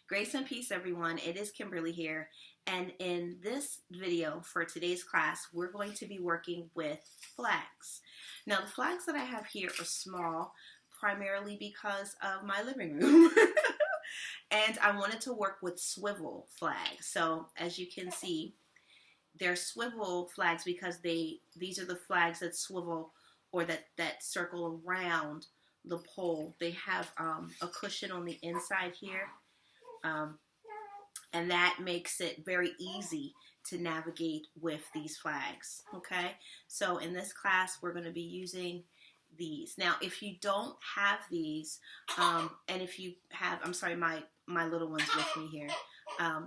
Grace and peace, everyone. It is Kimberly here. And in this video for today's class, we're going to be working with flags. Now, the flags that I have here are small, primarily because of my living room. And I wanted to work with swivel flags. So as you can see, they're swivel flags because these are the flags that swivel or that circle around the pole. They have a cushion on the inside here. And that makes it very easy to navigate with these flags, okay? So in this class, we're going to be using these. Now, if you don't have these, and if you have, I'm sorry, my little one's with me here.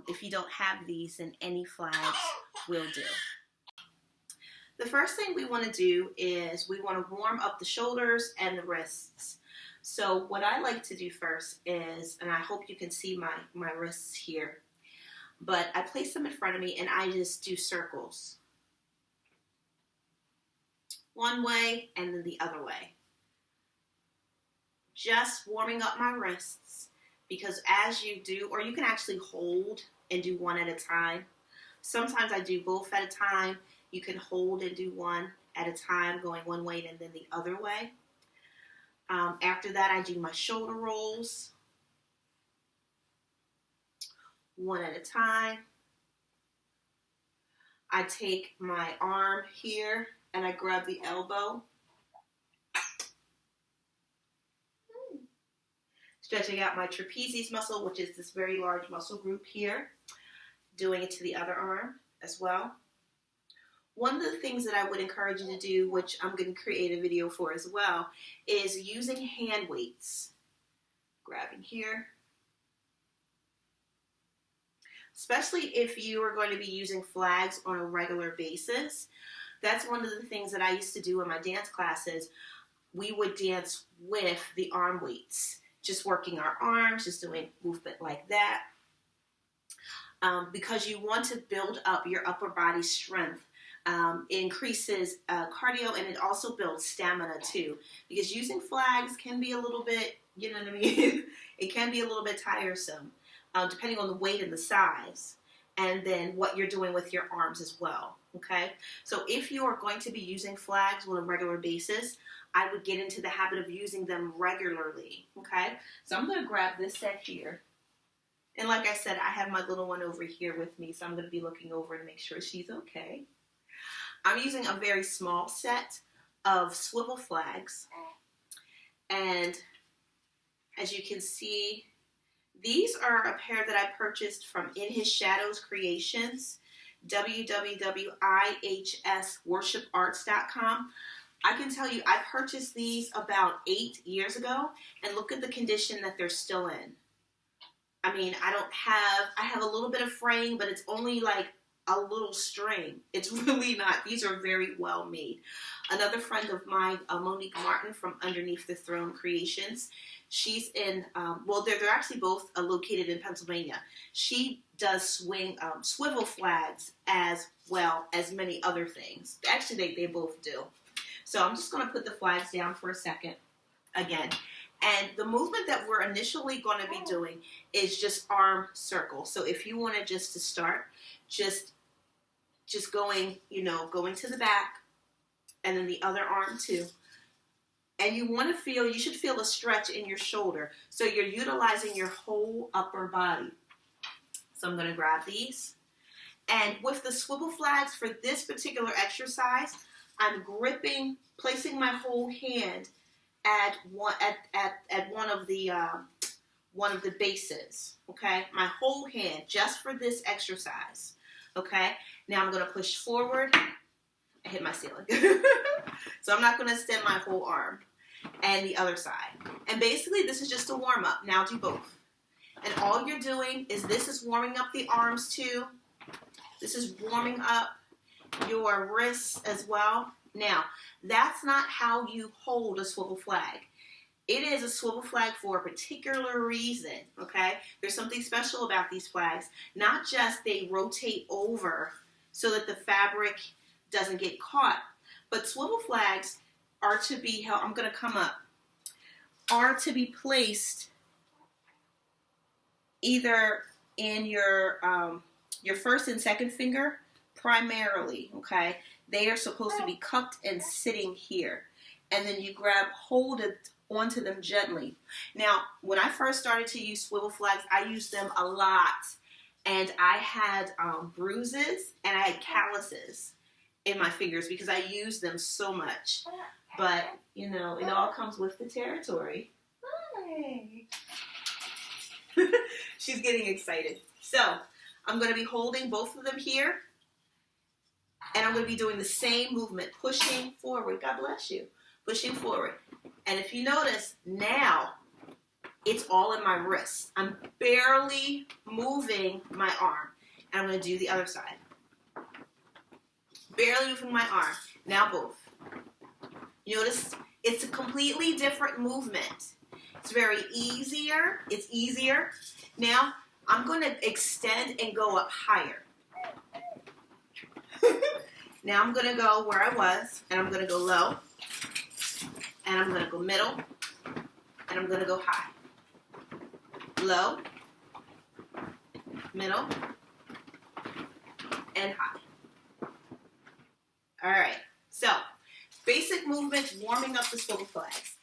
If you don't have these, then any flags will do. The first thing we want to do is we want to warm up the shoulders and the wrists. So what I like to do first is, and I hope you can see my wrists here, but I place them in front of me and I just do circles. One way and then the other way. Just warming up my wrists, because as you do, or you can actually hold and do one at a time. Sometimes I do both at a time. You can hold and do one at a time, going one way and then the other way. After that, I do my shoulder rolls, one at a time. I take my arm here and I grab the elbow, stretching out my trapezius muscle, which is this very large muscle group here, doing it to the other arm as well. One of the things that I would encourage you to do, which I'm going to create a video for as well, is using hand weights. Grabbing here. Especially if you are going to be using flags on a regular basis. That's one of the things that I used to do in my dance classes. We would dance with the arm weights. Just working our arms, just doing movement like that. Because you want to build up your upper body strength. It increases cardio, and it also builds stamina too, because using flags can be a little bit, you know what I mean? It can be a little bit tiresome, depending on the weight and the size, and then what you're doing with your arms as well, okay? So if you are going to be using flags on a regular basis, I would get into the habit of using them regularly, okay? So I'm going to grab this set here. And like I said, I have my little one over here with me, so I'm going to be looking over and make sure she's okay. I'm using a very small set of swivel flags, and as you can see, these are a pair that I purchased from In His Shadows Creations, www.ihsworshiparts.com. I can tell you I purchased these about 8 years ago, and look at the condition that they're still in. I mean, I have a little bit of fraying, but it's only like a little string. It's really not. These are very well made. Another friend of mine, Monique Martin from Underneath the Throne Creations, she's in, well, they're actually both located in Pennsylvania. She does swivel flags as well as many other things. Actually, they both do. So I'm just going to put the flags down for a second again. And the movement that we're initially going to be doing is just arm circle. So if you want to just to start, just going, going to the back, and then the other arm too. And you should feel a stretch in your shoulder. So you're utilizing your whole upper body. So I'm going to grab these. And with the swivel flags for this particular exercise, I'm placing my whole hand at one of the bases, okay? My whole hand, just for this exercise, okay? Now I'm going to push forward. I hit my ceiling. So I'm not going to extend my whole arm. And the other side. And basically, this is just a warm-up. Now do both. And all you're doing is this is warming up the arms too. This is warming up your wrists as well. Now, that's not how you hold a swivel flag. It is a swivel flag for a particular reason, okay? There's something special about these flags. Not just they rotate over so that the fabric doesn't get caught, but swivel flags are to be held, I'm going to come up, are to be placed either in your first and second finger primarily, okay? They are supposed to be cupped and sitting here. And then you hold it onto them gently. Now, when I first started to use swivel flags, I used them a lot. And I had bruises and I had calluses in my fingers because I used them so much. But, you know, it all comes with the territory. Hi. She's getting excited. So, I'm going to be holding both of them here. And I'm going to be doing the same movement, pushing forward. God bless you. Pushing forward. And if you notice, now it's all in my wrist. I'm barely moving my arm. And I'm going to do the other side. Barely moving my arm. Now both. You notice it's a completely different movement. It's very easier. It's easier. Now I'm going to extend and go up higher. Now I'm going to go where I was, and I'm going to go low, and I'm going to go middle, and I'm going to go high. Low, middle, and high. All right, so basic movements, warming up the swivel flags.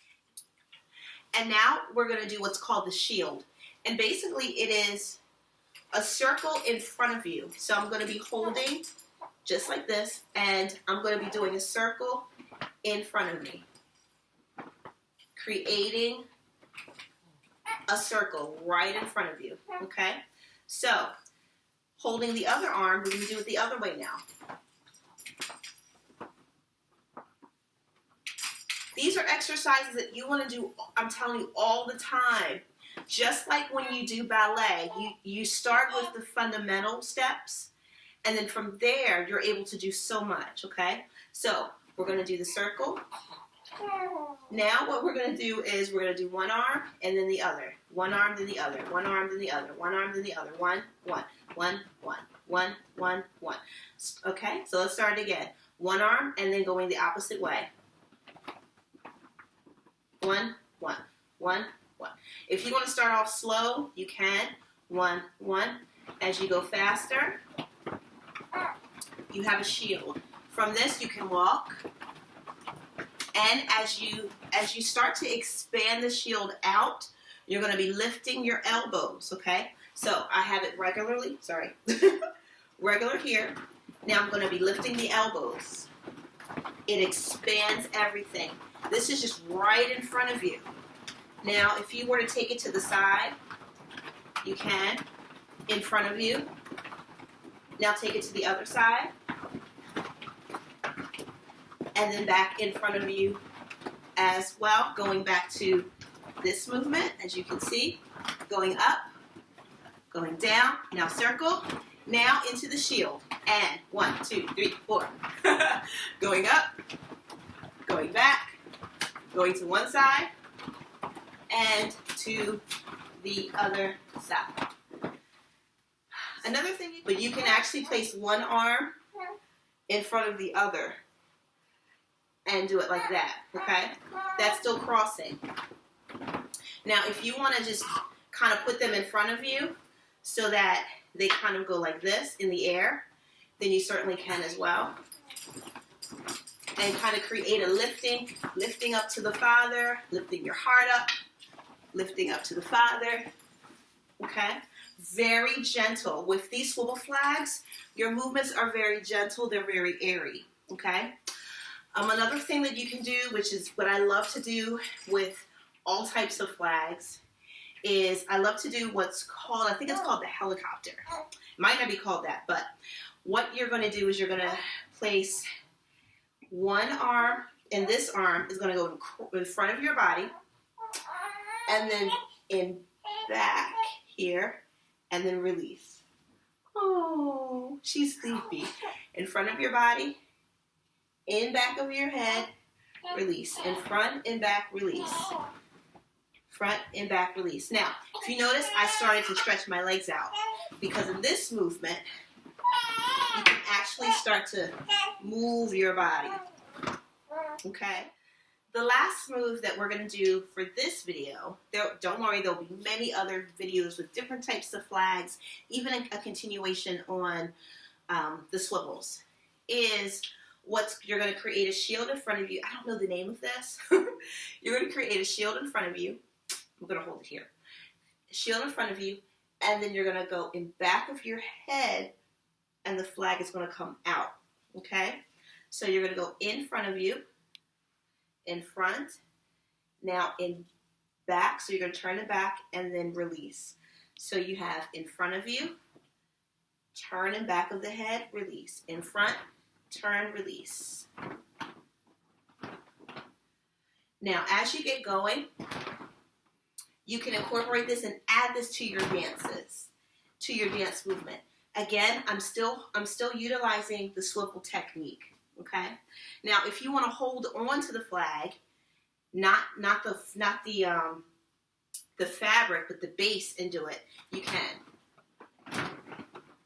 And now we're going to do what's called the shield. And basically it is a circle in front of you. So I'm going to be holding just like this, and I'm going to be doing a circle in front of me. Creating a circle right in front of you, okay? So, holding the other arm, we're going to do it the other way now. These are exercises that you want to do, I'm telling you, all the time. Just like when you do ballet, you start with the fundamental steps, and then from there, you're able to do so much, okay? So, we're going to do the circle. Now, what we're going to do is we're going to do one arm and then the other. One arm, then the other. One arm, then the other. One arm, then the other. One, one, one, one, one, one, one. Okay, so let's start again. One arm and then going the opposite way. One, one, one, one. If you want to start off slow, you can. One, one. As you go faster, you have a shield. From this, you can walk. And as you start to expand the shield out, you're going to be lifting your elbows, okay? So I have it regularly, regular here. Now I'm going to be lifting the elbows. It expands everything. This is just right in front of you. Now, if you were to take it to the side, you can, in front of you. Now take it to the other side. And then back in front of you as well, going back to this movement, as you can see, going up, going down, now circle, now into the shield, and 1, 2, 3, 4, going up, going back, going to one side, and to the other side. Another thing, but you can actually place one arm in front of the other, and do it like that, okay? That's still crossing. Now, if you want to just kind of put them in front of you so that they kind of go like this in the air, then you certainly can as well. And kind of create a lifting up to the Father, lifting your heart up, lifting up to the Father, okay? Very gentle. With these swivel flags, your movements are very gentle, they're very airy, okay? Another thing that you can do, which is what I love to do with all types of flags, is I love to do what's called, I think it's called the helicopter. It might not be called that, but what you're going to do is you're going to place one arm, and this arm is going to go in front of your body, and then in back here, and then release. Oh, she's sleepy. In front of your body, in back of your head, release. In front and back, release. Front and back, release. Now, if you notice, I started to stretch my legs out because in this movement, you can actually start to move your body. Okay? the last move that we're going to do for this video, don't worry, there'll be many other videos with different types of flags, even a continuation on the swivels, is you're going to create a shield in front of you. I don't know the name of this. You're going to create a shield in front of you. I'm going to hold it here. A shield in front of you, and then you're going to go in back of your head, and the flag is going to come out, okay? So you're going to go in front of you, in front, now in back, so you're going to turn it back and then release. So you have in front of you, turn in back of the head, release. In front, turn, release. Now, as you get going, you can incorporate this and add this to your dances, to your dance movement. Again, I'm still utilizing the swivel technique. Okay. Now, if you want to hold on to the flag, not the fabric, but the base, and do it, you can.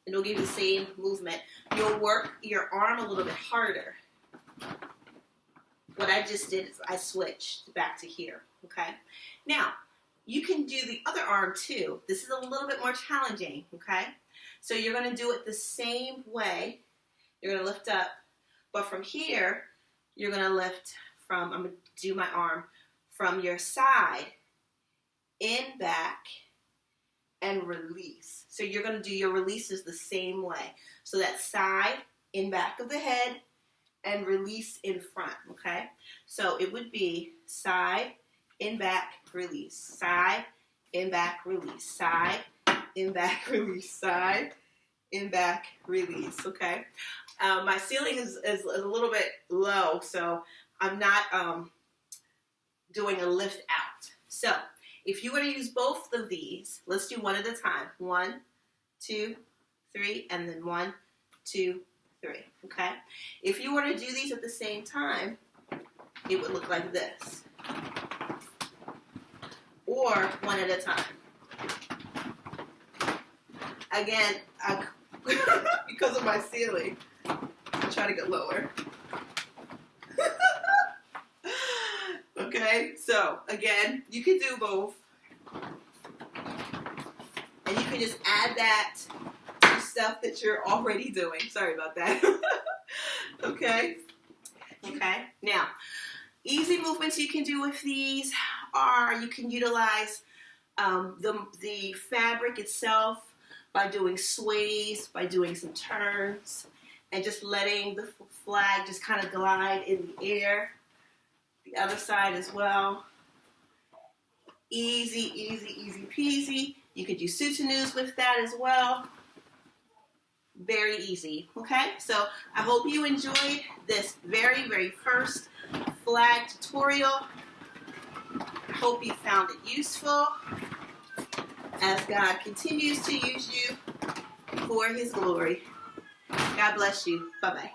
It'll give you the same movement. You'll work your arm a little bit harder. What I just did is I switched back to here. Okay. Now, you can do the other arm too. This is a little bit more challenging. Okay. So you're going to do it the same way. You're going to lift up. But from here, you're going to lift from, I'm going to do my arm, from your side, in, back, and release. So you're going to do your releases the same way. So that side, in back of the head, and release in front, okay? So it would be side, in, back, release. Side, in, back, release. Side, in, back, release. Side, in, back, release, okay? My ceiling is a little bit low, so I'm not doing a lift out. So if you were to use both of these, let's do one at a time. 1, 2, 3, and then 1, 2, 3, okay? If you were to do these at the same time, it would look like this. Or one at a time. Again, because of my ceiling, I'll try to get lower. Okay, so again, you can do both. And you can just add that to stuff that you're already doing. Sorry about that. Okay. Okay. Now, easy movements you can do with these are you can utilize the fabric itself by doing sways, by doing some turns, and just letting the flag just kind of glide in the air. The other side as well. Easy, easy, easy peasy. You could do souteniers with that as well. Very easy, okay? So I hope you enjoyed this very, very first flag tutorial. I hope you found it useful as God continues to use you for His glory. God bless you. Bye-bye.